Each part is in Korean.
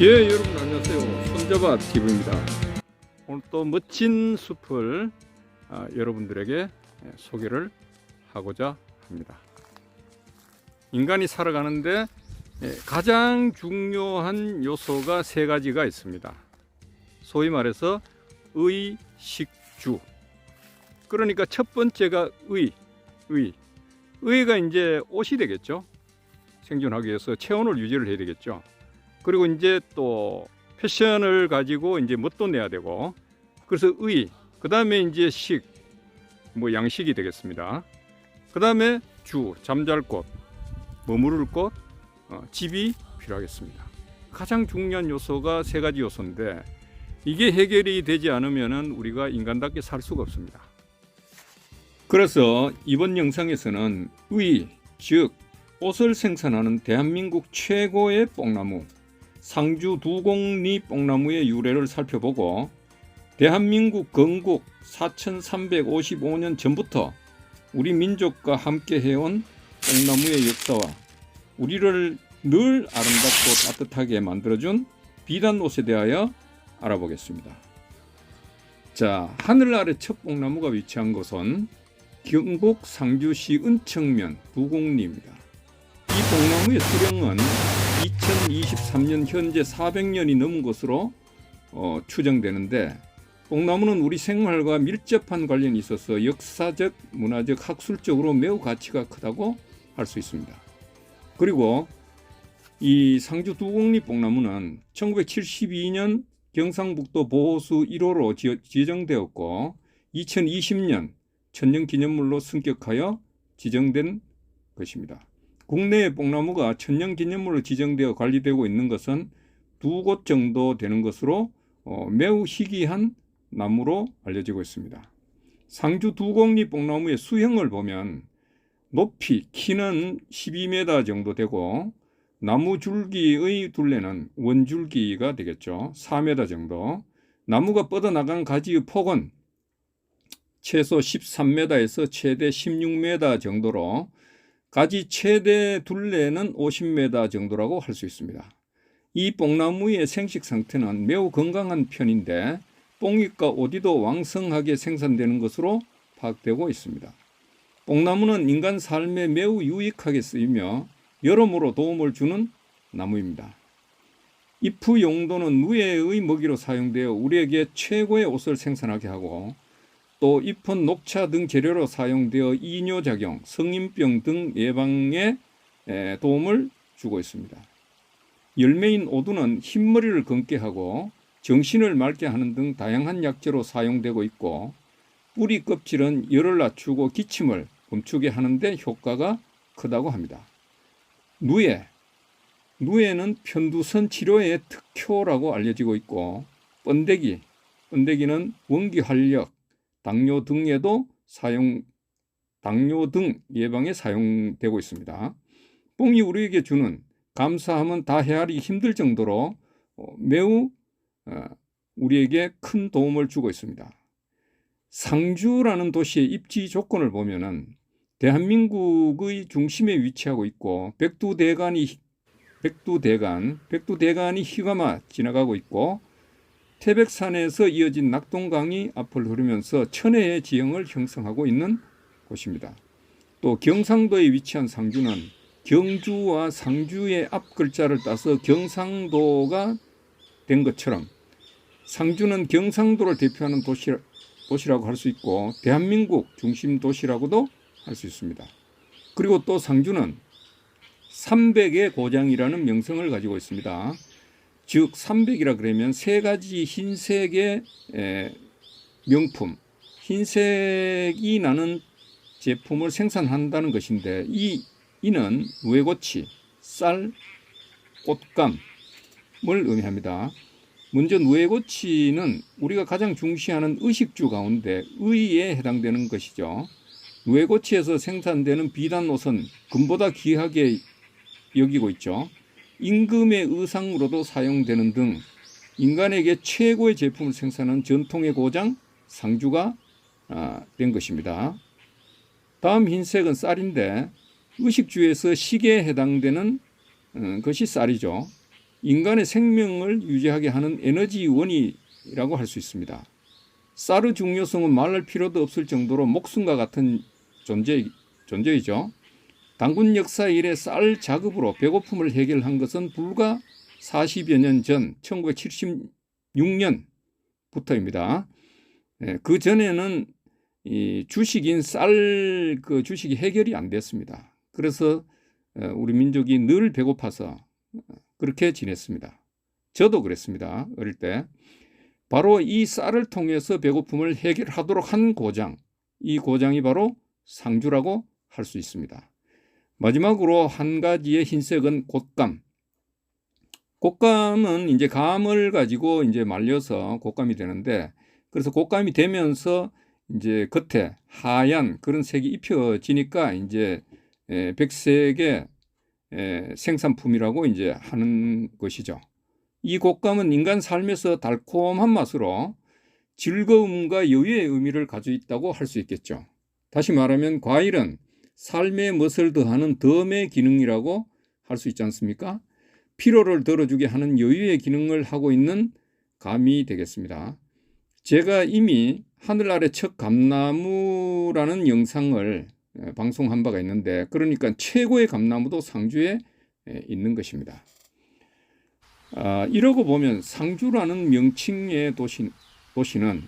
예, 여러분 안녕하세요. 손잡아 TV입니다. 오늘 또 멋진 숲을 여러분들에게 소개를 하고자 합니다. 인간이 살아가는데 가장 중요한 요소가 세 가지가 있습니다. 소위 말해서 의식주. 그러니까 첫 번째가 의가 이제 옷이 되겠죠. 생존하기 위해서 체온을 유지를 해야 되겠죠. 그리고 이제 또 패션을 가지고 이제 멋도 내야 되고, 그래서 그 다음에 이제 양식이 되겠습니다. 그 다음에 잠잘 곳, 머무를 곳, 집이 필요하겠습니다. 가장 중요한 요소가 세 가지 요소인데, 이게 해결이 되지 않으면은 우리가 인간답게 살 수가 없습니다. 그래서 이번 영상에서는 즉 옷을 생산하는 대한민국 최고의 뽕나무, 상주 두곡리 뽕나무의 유래를 살펴보고, 대한민국 건국 4355년 전부터 우리 민족과 함께 해온 뽕나무의 역사와 우리를 늘 아름답고 따뜻하게 만들어준 비단옷에 대하여 알아보겠습니다. 자, 하늘 아래 첫 뽕나무가 위치한 곳은 경북 상주시 은청면 두곡리입니다. 이 뽕나무의 수령은 2023년 현재 400년이 넘은 것으로 추정되는데, 뽕나무는 우리 생활과 밀접한 관련이 있어서 역사적, 문화적, 학술적으로 매우 가치가 크다고 할 수 있습니다. 그리고 이 상주 두곡리 뽕나무는 1972년 경상북도 보호수 1호로 지정되었고 2020년 천년기념물로 승격하여 지정된 것입니다. 국내의 뽕나무가 천년기념물로 지정되어 관리되고 있는 것은 2곳 정도 되는 것으로 매우 희귀한 나무로 알려지고 있습니다. 상주 두곡리 뽕나무의 수형을 보면 키는 12m 정도 되고, 나무 줄기의 둘레는 원줄기가 되겠죠. 4m 정도. 나무가 뻗어나간 가지의 폭은 최소 13m에서 최대 16m 정도로, 가지 최대 둘레는 50m 정도라고 할 수 있습니다. 이 뽕나무의 생식 상태는 매우 건강한 편인데, 뽕잎과 오디도 왕성하게 생산되는 것으로 파악되고 있습니다. 뽕나무는 인간 삶에 매우 유익하게 쓰이며 여러모로 도움을 주는 나무입니다. 잎의 용도는 누에의 먹이로 사용되어 우리에게 최고의 옷을 생산하게 하고, 또 잎은 녹차 등 재료로 사용되어 이뇨작용, 성인병 등 예방에 도움을 주고 있습니다. 열매인 오두는 흰머리를 검게 하고 정신을 맑게 하는 등 다양한 약재로 사용되고 있고, 뿌리 껍질은 열을 낮추고 기침을 멈추게 하는 데 효과가 크다고 합니다. 누에는 편두선 치료의 특효라고 알려지고 있고, 번데기는 원기 활력, 당뇨 등 예방에 사용되고 있습니다. 뽕이 우리에게 주는 감사함은 다 헤아리기 힘들 정도로 매우 우리에게 큰 도움을 주고 있습니다. 상주라는 도시의 입지 조건을 보면은 대한민국의 중심에 위치하고 있고, 백두대간이 휘감아 지나가고 있고, 태백산에서 이어진 낙동강이 앞을 흐르면서 천혜의 지형을 형성하고 있는 곳입니다. 또 경상도에 위치한 상주는 경주와 상주의 앞 글자를 따서 경상도가 된 것처럼, 상주는 경상도를 대표하는 도시라고 할 수 있고, 대한민국 중심 도시라고도 할 수 있습니다. 그리고 또 상주는 300의 고장이라는 명성을 가지고 있습니다. 즉 300이라 그러면 세 가지 흰색의 명품, 흰색이 나는 제품을 생산한다는 것인데, 이는 누에고치, 쌀, 꽃감을 의미합니다. 먼저 누에고치는 우리가 가장 중시하는 의식주 가운데 의에 해당되는 것이죠. 누에고치에서 생산되는 비단옷은 금보다 귀하게 여기고 있죠. 임금의 의상으로도 사용되는 등 인간에게 최고의 제품을 생산하는 전통의 고장 상주가 된 것입니다. 다음 흰색은 쌀인데, 의식주에서 식에 해당되는 것이 쌀이죠. 인간의 생명을 유지하게 하는 에너지원이라고 할 수 있습니다. 쌀의 중요성은 말할 필요도 없을 정도로 목숨과 같은 존재이죠. 단군 역사 이래 쌀 작업으로 배고픔을 해결한 것은 불과 40여 년 전 1976년부터입니다. 그 전에는 이 주식인 쌀 그 주식이 해결이 안 됐습니다. 그래서 우리 민족이 늘 배고파서 그렇게 지냈습니다. 저도 그랬습니다. 어릴 때. 바로 이 쌀을 통해서 배고픔을 해결하도록 한 고장, 이 고장이 바로 상주라고 할 수 있습니다. 마지막으로 한 가지의 흰색은 곶감. 곶감은 이제 감을 가지고 이제 말려서 곶감이 되는데, 그래서 곶감이 되면서 이제 겉에 하얀 그런 색이 입혀지니까 이제 백색의 생산품이라고 이제 하는 것이죠. 이 곶감은 인간 삶에서 달콤한 맛으로 즐거움과 여유의 의미를 가지고 있다고 할 수 있겠죠. 다시 말하면 과일은 삶의 멋을 더하는 덤의 기능이라고 할 수 있지 않습니까? 피로를 덜어주게 하는 여유의 기능을 하고 있는 감이 되겠습니다. 제가 이미 하늘 아래 첫 감나무라는 영상을 방송한 바가 있는데, 그러니까 최고의 감나무도 상주에 있는 것입니다. 이러고 보면 상주라는 명칭의 도시는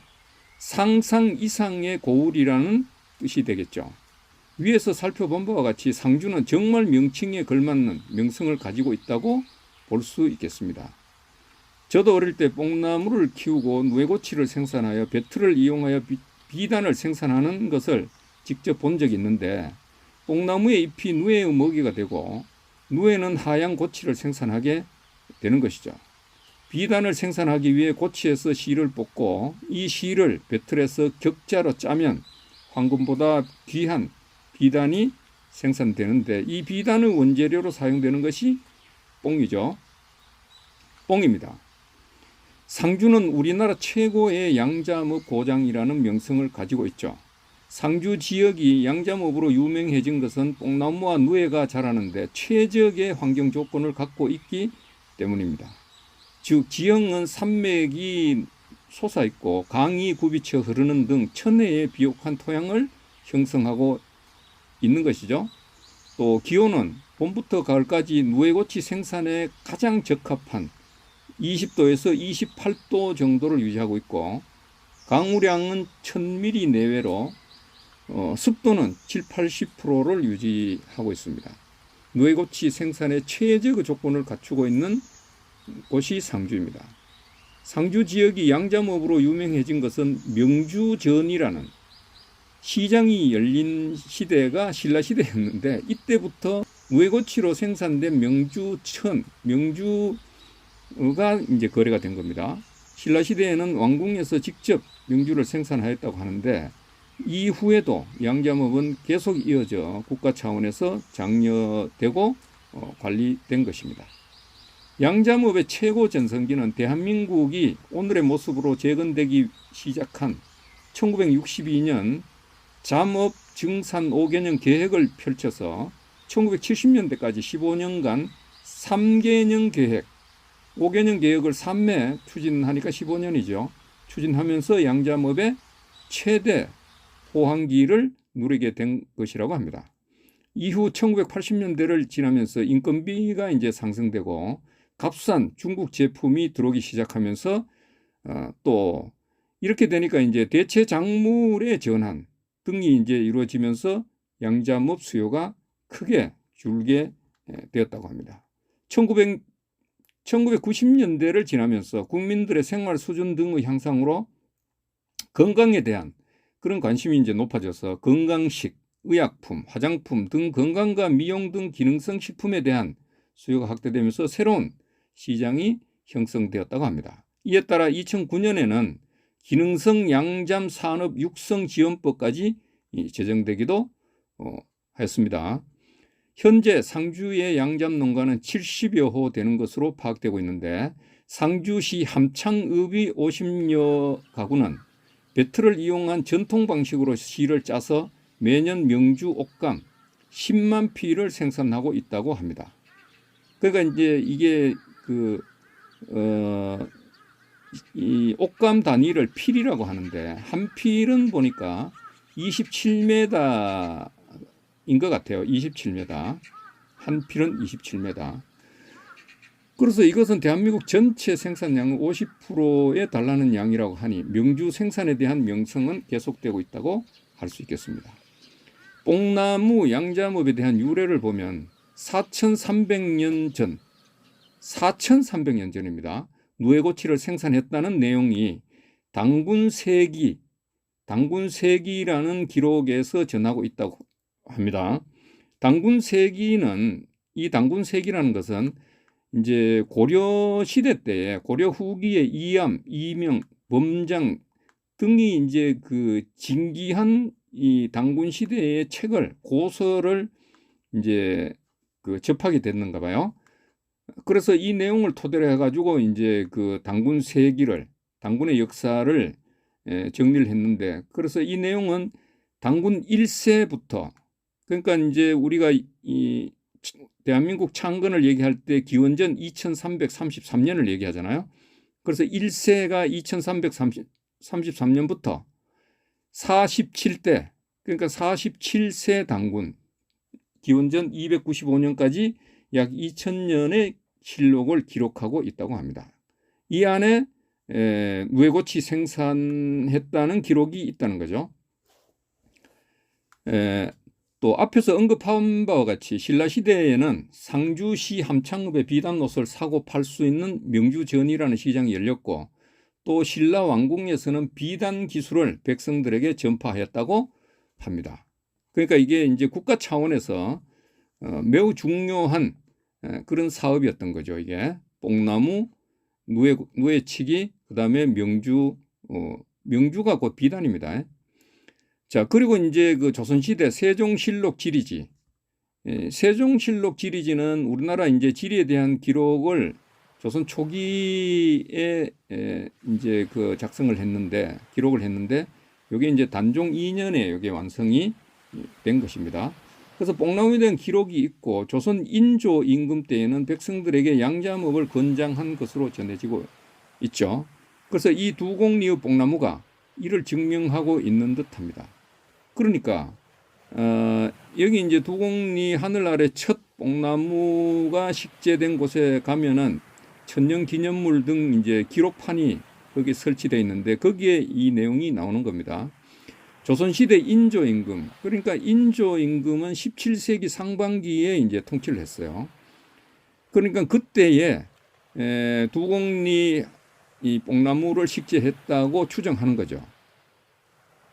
상상 이상의 고을이라는 뜻이 되겠죠. 위에서 살펴본 바와 같이 상주는 정말 명칭에 걸맞는 명성을 가지고 있다고 볼 수 있겠습니다. 저도 어릴 때 뽕나무를 키우고 누에고치를 생산하여 배틀을 이용하여 비단을 생산하는 것을 직접 본 적이 있는데, 뽕나무의 잎이 누에의 먹이가 되고 누에는 하얀 고치를 생산하게 되는 것이죠. 비단을 생산하기 위해 고치에서 실을 뽑고 이 실을 배틀에서 격자로 짜면 황금보다 귀한 비단이 생산되는데, 이 비단의 원재료로 사용되는 것이 뽕이죠. 뽕입니다. 상주는 우리나라 최고의 양자업 고장이라는 명성을 가지고 있죠. 상주 지역이 양자업으로 유명해진 것은 뽕나무와 누에가 자라는데 최적의 환경 조건을 갖고 있기 때문입니다. 즉 지형은 산맥이 솟아있고 강이 굽이쳐 흐르는 등 천혜의 비옥한 토양을 형성하고 있는 것이죠. 또 기온은 봄부터 가을까지 누에고치 생산에 가장 적합한 20도에서 28도 정도를 유지하고 있고, 강우량은 1000mm 내외로 습도는 70-80%를 유지하고 있습니다. 누에고치 생산에 최적의 조건을 갖추고 있는 곳이 상주입니다. 상주 지역이 양자업으로 유명해진 것은 명주전이라는 시장이 열린 시대가 신라시대였는데, 이때부터 누에고치로 생산된 명주가 이제 거래가 된 겁니다. 신라시대에는 왕궁에서 직접 명주를 생산하였다고 하는데, 이후에도 양자업은 계속 이어져 국가 차원에서 장려되고 관리된 것입니다. 양자업의 최고 전성기는 대한민국이 오늘의 모습으로 재건되기 시작한 1962년 잠업 증산 5개년 계획을 펼쳐서 1970년대까지 15년간 3개년 계획, 5개년 계획을 3매 추진하니까 15년이죠. 추진하면서 양자업의 최대 호황기를 누리게 된 것이라고 합니다. 이후 1980년대를 지나면서 인건비가 이제 상승되고 값싼 중국 제품이 들어오기 시작하면서 또 이렇게 되니까 이제 대체 작물의 전환 등이 이제 이루어지면서 양자업 수요가 크게 줄게 되었다고 합니다. 1990년대를 지나면서 국민들의 생활 수준 등의 향상으로 건강에 대한 그런 관심이 이제 높아져서 건강식, 의약품, 화장품 등 건강과 미용 등 기능성 식품에 대한 수요가 확대되면서 새로운 시장이 형성되었다고 합니다. 이에 따라 2009년에는 기능성 양잠 산업 육성 지원법까지 제정되기도 했습니다. 현재 상주의 양잠 농가는 70여 호 되는 것으로 파악되고 있는데, 상주시 함창읍이 50여 가구는 배틀을 이용한 전통 방식으로 실을 짜서 매년 명주 옷감 10만 피를 생산하고 있다고 합니다. 그러니까 이제 이게 이 옷감 단위를 필이라고 하는데 한 필은 보니까 27m인 것 같아요. 27m. 한 필은 27m. 그래서 이것은 대한민국 전체 생산량의 50%에 달하는 양이라고 하니 명주 생산에 대한 명성은 계속되고 있다고 할 수 있겠습니다. 뽕나무 양자업에 대한 유래를 보면 4,300년 전입니다. 누에고치를 생산했다는 내용이 당군세기라는 기록에서 전하고 있다고 합니다. 당군세기라는 것은 이제 고려 시대 때에 고려 후기에 이암, 이명, 범장 등이 이제 그 진기한 이 당군 시대의 책을 고서를 이제 그 접하게 됐는가 봐요. 그래서 이 내용을 토대로 해가지고 이제 그 당군의 역사를 정리를 했는데, 그래서 이 내용은 당군 1세부터, 그러니까 이제 우리가 이 대한민국 창건을 얘기할 때 기원전 2333년을 얘기하잖아요. 그래서 1세가 2333년부터 47대, 그러니까 47세 당군, 기원전 295년까지 약 2000년의 실록을 기록하고 있다고 합니다. 이 안에 누에고치 생산했다는 기록이 있다는 거죠. 또 앞에서 언급한 바와 같이 신라시대에는 상주시 함창읍에 비단옷을 사고 팔 수 있는 명주전이라는 시장이 열렸고, 또 신라 왕궁에서는 비단 기술을 백성들에게 전파하였다고 합니다. 그러니까 이게 이제 국가 차원에서 매우 중요한 그런 사업이었던 거죠. 이게 뽕나무, 누에치기, 그 다음에 명주가 곧 비단입니다. 자, 그리고 이제 그 조선시대 세종실록 지리지. 세종실록 지리지는 우리나라 이제 지리에 대한 기록을 조선 초기에 이제 그 기록을 했는데, 여기 이제 단종 2년에 여기 완성이 된 것입니다. 그래서 뽕나무에 대한 기록이 있고, 조선 인조 임금 때에는 백성들에게 양자업을 권장한 것으로 전해지고 있죠. 그래서 이 두 공리의 뽕나무가 이를 증명하고 있는 듯합니다. 그러니까 여기 이제 두 공리 하늘 아래 첫 뽕나무가 식재된 곳에 가면은 천년기념물 등 이제 기록판이 거기에 설치되어 있는데, 거기에 이 내용이 나오는 겁니다. 조선시대 인조임금, 그러니까 인조임금은 17세기 상반기에 이제 통치를 했어요. 그러니까 그때에 두공리 이 뽕나무를 식재했다고 추정하는 거죠.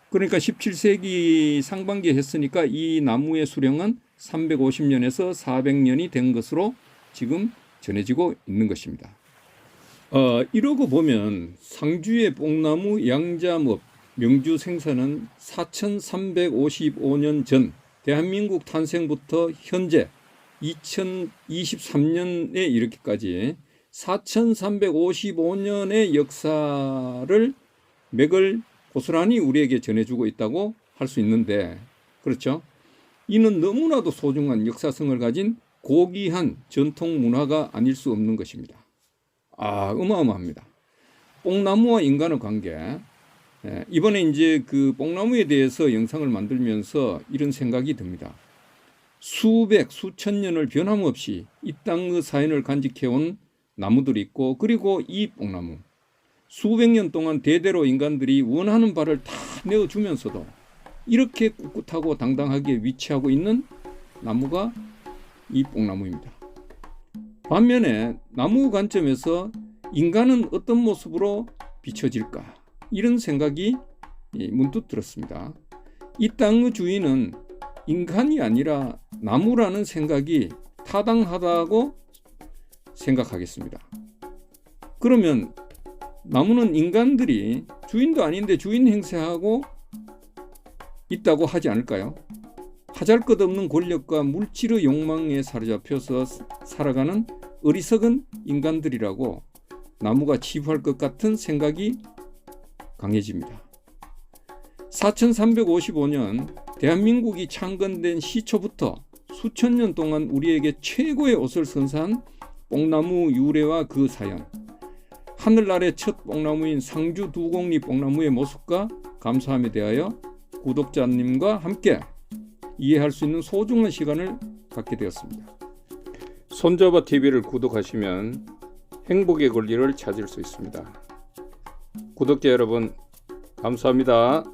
그러니까 17세기 상반기에 했으니까 이 나무의 수령은 350년에서 400년이 된 것으로 지금 전해지고 있는 것입니다. 이러고 보면 상주의 뽕나무 양자업 명주 생산은 4355년 전 대한민국 탄생부터 현재 2023년에 이렇게까지 4355년의 역사를 맥을 고스란히 우리에게 전해주고 있다고 할 수 있는데, 그렇죠? 이는 너무나도 소중한 역사성을 가진 고귀한 전통 문화가 아닐 수 없는 것입니다. 어마어마합니다. 뽕나무와 인간의 관계. 이번에 이제 그 뽕나무에 대해서 영상을 만들면서 이런 생각이 듭니다. 수천 년을 변함없이 이 땅의 사연을 간직해온 나무들이 있고, 그리고 이 뽕나무. 수백 년 동안 대대로 인간들이 원하는 바를 다 내어주면서도 이렇게 꿋꿋하고 당당하게 위치하고 있는 나무가 이 뽕나무입니다. 반면에 나무 관점에서 인간은 어떤 모습으로 비춰질까? 이런 생각이 문득 들었습니다. 이 땅의 주인은 인간이 아니라 나무라는 생각이 타당하다고 생각하겠습니다. 그러면 나무는 인간들이 주인도 아닌데 주인 행세하고 있다고 하지 않을까요? 하잘것없는 권력과 물질의 욕망에 사로잡혀서 살아가는 어리석은 인간들이라고 나무가 치부할 것 같은 생각이 강해집니다. 4355년 대한민국이 창건된 시초부터 수천 년 동안 우리에게 최고의 옷을 선사한 뽕나무 유래와 그 사연, 하늘나라의 첫 뽕나무인 상주 두곡리 뽕나무의 모습과 감사함에 대하여 구독자님과 함께 이해할 수 있는 소중한 시간을 갖게 되었습니다. 손잡아 TV를 구독하시면 행복의 권리를 찾을 수 있습니다. 구독자 여러분, 감사합니다.